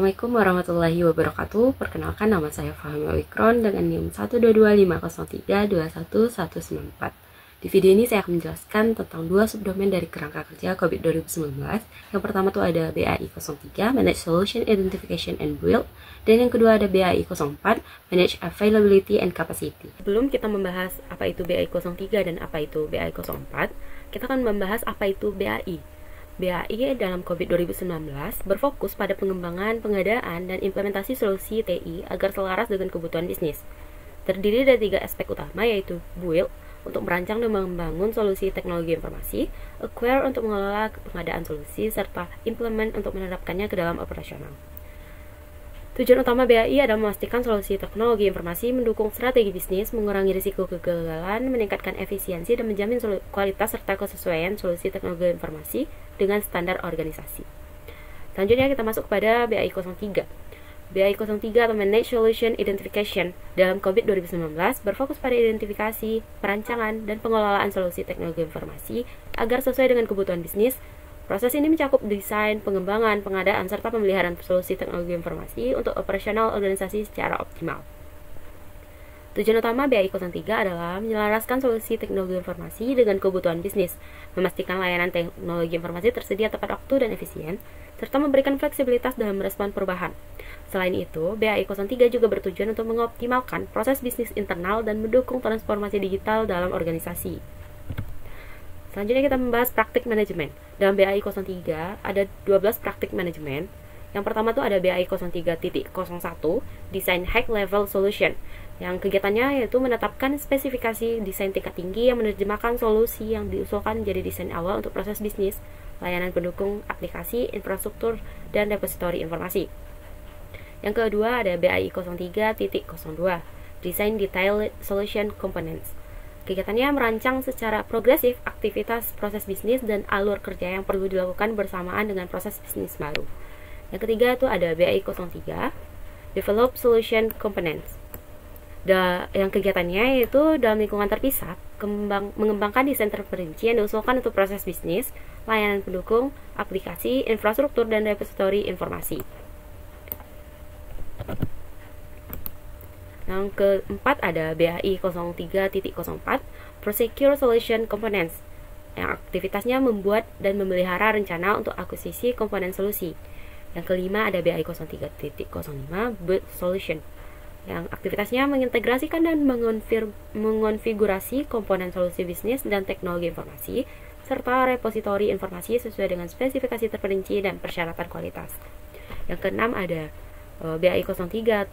Assalamualaikum warahmatullahi wabarakatuh. Perkenalkan, nama saya Fahmi Wikron dengan NIM 12250321194. Di video ini saya akan menjelaskan tentang dua subdomain dari kerangka kerja COVID 2019. Yang pertama itu ada BAI 03, Manage Solution Identification and Build, dan yang kedua ada BAI 04, Manage Availability and Capacity. Sebelum kita membahas apa itu BAI 03 dan apa itu BAI 04, kita akan membahas apa itu BAI. BAI dalam COVID 2019 berfokus pada pengembangan, pengadaan, dan implementasi solusi TI agar selaras dengan kebutuhan bisnis. Terdiri dari tiga aspek utama, yaitu Build untuk merancang dan membangun solusi teknologi informasi, Acquire untuk mengelola pengadaan solusi, serta Implement untuk menerapkannya ke dalam operasional. Tujuan utama BAI adalah memastikan solusi teknologi informasi mendukung strategi bisnis, mengurangi risiko kegagalan, meningkatkan efisiensi, dan menjamin kualitas serta kesesuaian solusi teknologi informasi dengan standar organisasi. Selanjutnya kita masuk kepada BAI 03. BAI 03 atau Manage Solution Identification dalam COVID 2019 berfokus pada identifikasi, perancangan, dan pengelolaan solusi teknologi informasi agar sesuai dengan kebutuhan bisnis. Proses ini mencakup desain, pengembangan, pengadaan, serta pemeliharaan solusi teknologi informasi untuk operasional organisasi secara optimal. Tujuan utama BAI 03 adalah menyelaraskan solusi teknologi informasi dengan kebutuhan bisnis, memastikan layanan teknologi informasi tersedia tepat waktu dan efisien, serta memberikan fleksibilitas dalam merespon perubahan. Selain itu, BAI 03 juga bertujuan untuk mengoptimalkan proses bisnis internal dan mendukung transformasi digital dalam organisasi. Selanjutnya kita membahas praktik manajemen. Dalam BAI 03 ada 12 praktik manajemen. Yang pertama itu ada BAI 03.01, Design High Level Solution, yang kegiatannya yaitu menetapkan spesifikasi desain tingkat tinggi yang menerjemahkan solusi yang diusulkan menjadi desain awal untuk proses bisnis, layanan pendukung, aplikasi, infrastruktur, dan repositori informasi. Yang kedua ada BAI 03.02, Design Detailed Solution Components. Kegiatannya merancang secara progresif aktivitas proses bisnis dan alur kerja yang perlu dilakukan bersamaan dengan proses bisnis baru. Yang ketiga itu ada BAI 03, Develop Solution Components. Yang kegiatannya yaitu dalam lingkungan terpisah, mengembangkan desain terperinci yang diusulkan untuk proses bisnis, layanan pendukung, aplikasi, infrastruktur, dan repositori informasi. Yang keempat ada BAI 03.04, Prosecure Solution Components, yang aktivitasnya membuat dan memelihara rencana untuk akuisisi komponen solusi. Yang kelima ada BAI 03.05, Build Solution, yang aktivitasnya mengintegrasikan dan mengonfigurasi komponen solusi bisnis dan teknologi informasi, serta repositori informasi sesuai dengan spesifikasi terperinci dan persyaratan kualitas. Yang keenam ada BAI 03.06,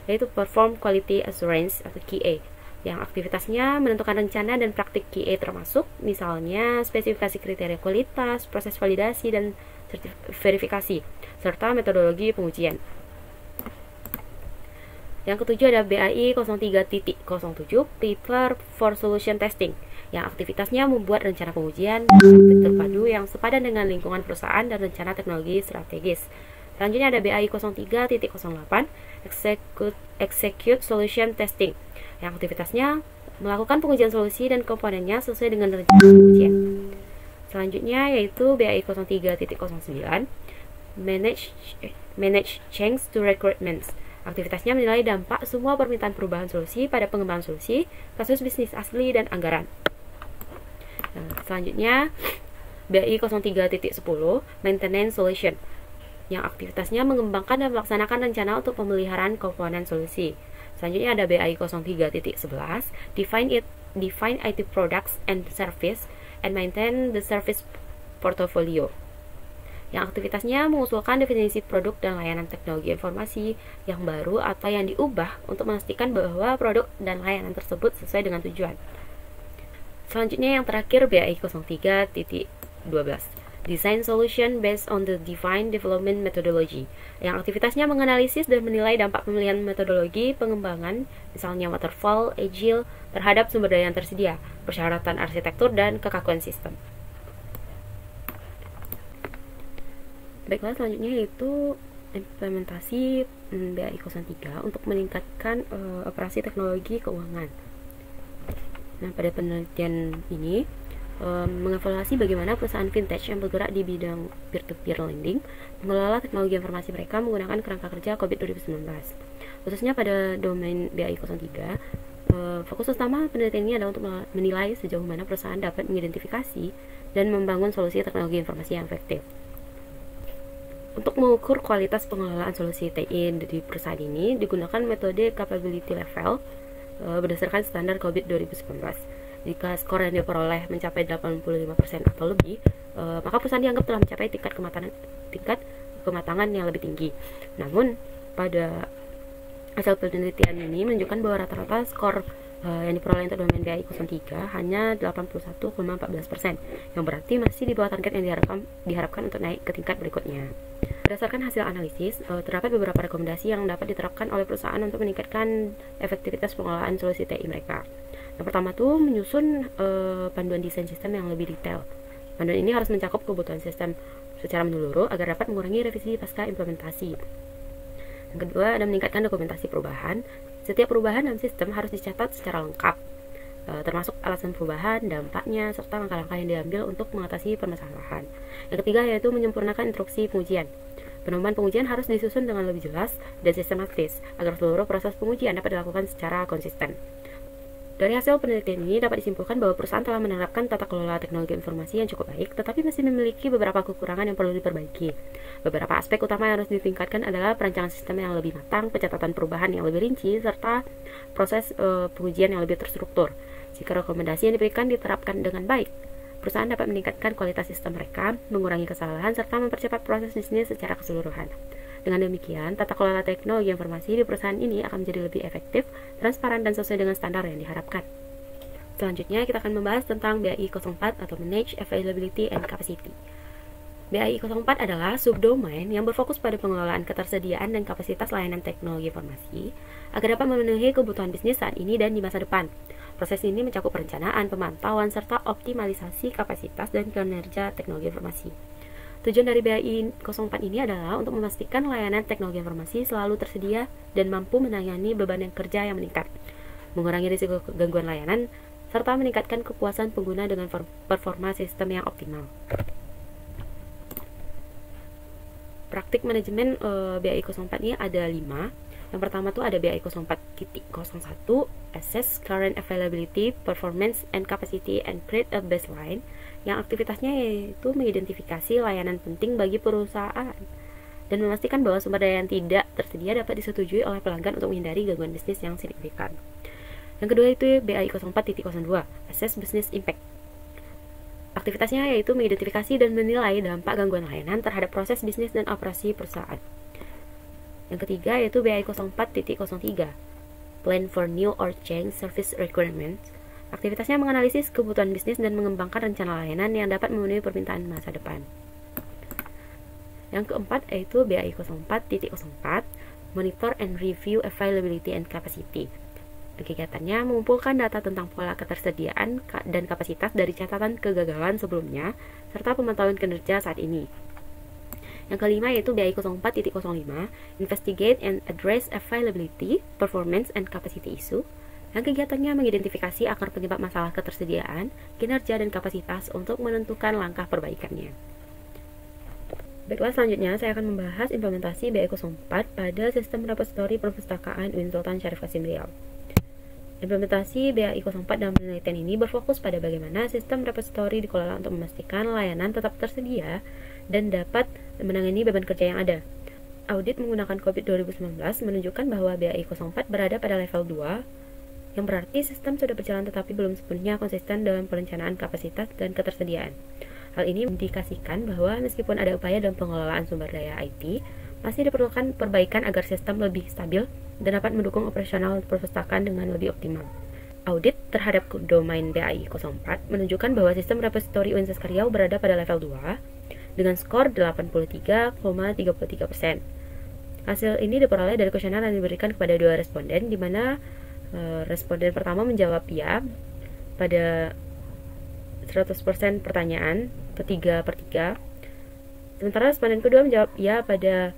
yaitu Perform Quality Assurance atau QA, yang aktivitasnya menentukan rencana dan praktik QA termasuk misalnya spesifikasi kriteria kualitas, proses validasi dan verifikasi, serta metodologi pengujian. Yang ketujuh ada BAI 03.07, Prepare for Solution Testing, yang aktivitasnya membuat rencana pengujian terpadu yang sepadan dengan lingkungan perusahaan dan rencana teknologi strategis. Selanjutnya ada BAI 03.08, Execute Solution Testing, yang aktivitasnya melakukan pengujian solusi dan komponennya sesuai dengan rencana pengujian. Selanjutnya yaitu BAI 03.09, Manage Change to Requirements. Aktivitasnya menilai dampak semua permintaan perubahan solusi pada pengembangan solusi, kasus bisnis asli, dan anggaran. Selanjutnya BAI 03.10, Maintenance Solution, yang aktivitasnya mengembangkan dan melaksanakan rencana untuk pemeliharaan komponen solusi. Selanjutnya ada BAI 03.11, Define IT Products and Service and Maintain the Service Portfolio, yang aktivitasnya mengusulkan definisi produk dan layanan teknologi informasi yang baru atau yang diubah untuk memastikan bahwa produk dan layanan tersebut sesuai dengan tujuan. Selanjutnya yang terakhir BAI 03.12, Design Solution Based on the Defined Development Methodology, yang aktivitasnya menganalisis dan menilai dampak pemilihan metodologi pengembangan, misalnya waterfall, agile, terhadap sumber daya yang tersedia, persyaratan arsitektur, dan kekakuan sistem. Baiklah, selanjutnya yaitu implementasi BAI 03 untuk meningkatkan operasi teknologi keuangan. Nah, pada penelitian ini mengevaluasi bagaimana perusahaan fintech yang bergerak di bidang peer-to-peer lending mengelola teknologi informasi mereka menggunakan kerangka kerja COVID 2019. Khususnya pada domain BAI 03, fokus utama penelitian ini adalah untuk menilai sejauh mana perusahaan dapat mengidentifikasi dan membangun solusi teknologi informasi yang efektif. Untuk mengukur kualitas pengelolaan solusi TI di perusahaan ini digunakan metode capability level berdasarkan standar COVID 2019. Jika skor yang diperoleh mencapai 85% atau lebih, maka perusahaan dianggap telah mencapai tingkat kematangan yang lebih tinggi. Namun, pada hasil penelitian ini menunjukkan bahwa rata-rata skor yang diperoleh untuk domain BAI 03 hanya 81,14%, yang berarti masih di bawah target yang diharapkan untuk naik ke tingkat berikutnya. Berdasarkan hasil analisis, terdapat beberapa rekomendasi yang dapat diterapkan oleh perusahaan untuk meningkatkan efektivitas pengelolaan solusi TI mereka. Yang pertama tuh menyusun panduan desain sistem yang lebih detail. Panduan ini harus mencakup kebutuhan sistem secara menyeluruh agar dapat mengurangi revisi pasca implementasi. Yang kedua ada meningkatkan dokumentasi perubahan. Setiap perubahan dalam sistem harus dicatat secara lengkap, termasuk alasan perubahan, dampaknya, serta langkah-langkah yang diambil untuk mengatasi permasalahan. Yang ketiga yaitu menyempurnakan instruksi pengujian. Pedoman pengujian harus disusun dengan lebih jelas dan sistematis agar seluruh proses pengujian dapat dilakukan secara konsisten. Dari hasil penelitian ini dapat disimpulkan bahwa perusahaan telah menerapkan tata kelola teknologi informasi yang cukup baik, tetapi masih memiliki beberapa kekurangan yang perlu diperbaiki. Beberapa aspek utama yang harus ditingkatkan adalah perancangan sistem yang lebih matang, pencatatan perubahan yang lebih rinci, serta proses pengujian yang lebih terstruktur. Jika rekomendasi yang diberikan diterapkan dengan baik, perusahaan dapat meningkatkan kualitas sistem mereka, mengurangi kesalahan, serta mempercepat proses bisnis secara keseluruhan. Dengan demikian, tata kelola teknologi informasi di perusahaan ini akan menjadi lebih efektif, transparan, dan sesuai dengan standar yang diharapkan. Selanjutnya, kita akan membahas tentang BAI 04 atau Manage Availability and Capacity. BAI 04 adalah subdomain yang berfokus pada pengelolaan ketersediaan dan kapasitas layanan teknologi informasi agar dapat memenuhi kebutuhan bisnis saat ini dan di masa depan. Proses ini mencakup perencanaan, pemantauan, serta optimalisasi kapasitas dan kinerja teknologi informasi. Tujuan dari BAI 04 ini adalah untuk memastikan layanan teknologi informasi selalu tersedia dan mampu menangani beban kerja yang meningkat, mengurangi risiko gangguan layanan, serta meningkatkan kepuasan pengguna dengan performa sistem yang optimal. Praktik manajemen BAI 04 ini ada 5. Yang pertama tuh ada BAI 04.01, Assess Current Availability, Performance, and Capacity, and Create a Baseline, yang aktivitasnya yaitu mengidentifikasi layanan penting bagi perusahaan dan memastikan bahwa sumber daya yang tidak tersedia dapat disetujui oleh pelanggan untuk menghindari gangguan bisnis yang signifikan. Yang kedua itu BAI 04.02, Assess Business Impact. Aktivitasnya yaitu mengidentifikasi dan menilai dampak gangguan layanan terhadap proses bisnis dan operasi perusahaan. Yang ketiga yaitu BAI 04.03, Plan for New or Change Service Requirements. Aktivitasnya menganalisis kebutuhan bisnis dan mengembangkan rencana layanan yang dapat memenuhi permintaan masa depan. Yang keempat yaitu BAI 04.04, Monitor and Review Availability and Capacity. Kegiatannya mengumpulkan data tentang pola ketersediaan dan kapasitas dari catatan kegagalan sebelumnya, serta pemantauan kinerja saat ini. Yang kelima yaitu BAI 04.05, Investigate and Address Availability, Performance, and Capacity Issue. Yang kegiatannya mengidentifikasi akar penyebab masalah ketersediaan, kinerja, dan kapasitas untuk menentukan langkah perbaikannya. Baiklah, selanjutnya saya akan membahas implementasi BAI 04 pada sistem repositori perpustakaan UIN Sultan Syarif Qasim Riau. Implementasi BAI 04 dalam penelitian ini berfokus pada bagaimana sistem repositori dikelola untuk memastikan layanan tetap tersedia dan dapat menangani beban kerja yang ada. Audit menggunakan COVID 2019 menunjukkan bahwa BAI 04 berada pada level 2, yang berarti sistem sudah berjalan tetapi belum sepenuhnya konsisten dalam perencanaan kapasitas dan ketersediaan. Hal ini mengindikasikan bahwa meskipun ada upaya dalam pengelolaan sumber daya IT, masih diperlukan perbaikan agar sistem lebih stabil dan dapat mendukung operasional perpustakaan dengan lebih optimal. Audit terhadap domain BAI 04 menunjukkan bahwa sistem repositori UIN Saskar Riau berada pada level 2 dengan skor 83,33%. Hasil ini diperoleh dari kuesioner yang diberikan kepada 2 responden, di mana responden pertama menjawab ya pada 100% pertanyaan atau 3/3, sementara responden kedua menjawab ya pada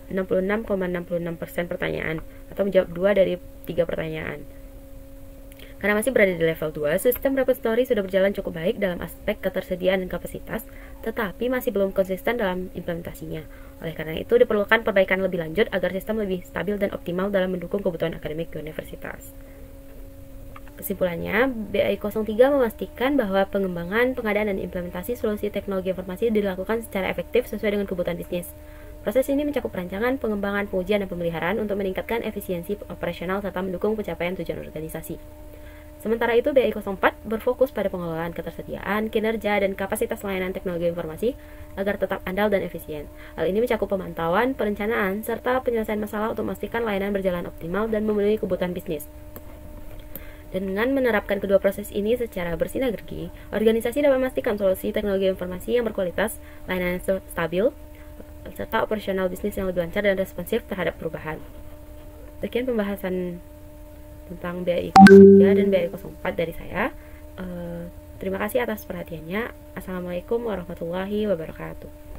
66,66% pertanyaan atau menjawab 2 dari 3 pertanyaan. Karena masih berada di level 2, sistem repository sudah berjalan cukup baik dalam aspek ketersediaan dan kapasitas, tetapi masih belum konsisten dalam implementasinya. Oleh karena itu, diperlukan perbaikan lebih lanjut agar sistem lebih stabil dan optimal dalam mendukung kebutuhan akademik universitas. Kesimpulannya, BAI 03 memastikan bahwa pengembangan, pengadaan, dan implementasi solusi teknologi informasi dilakukan secara efektif sesuai dengan kebutuhan bisnis. Proses ini mencakup perancangan, pengembangan, pengujian, dan pemeliharaan untuk meningkatkan efisiensi operasional serta mendukung pencapaian tujuan organisasi. Sementara itu, BAI 04 berfokus pada pengelolaan ketersediaan, kinerja, dan kapasitas layanan teknologi informasi agar tetap andal dan efisien. Hal ini mencakup pemantauan, perencanaan, serta penyelesaian masalah untuk memastikan layanan berjalan optimal dan memenuhi kebutuhan bisnis. Dan dengan menerapkan kedua proses ini secara bersinergi, organisasi dapat memastikan solusi teknologi informasi yang berkualitas, layanan yang stabil, serta operasional bisnis yang lebih lancar dan responsif terhadap perubahan. Sekian pembahasan tentang BAI 03 dan BAI 04 dari saya. Terima kasih atas perhatiannya. Assalamualaikum warahmatullahi wabarakatuh.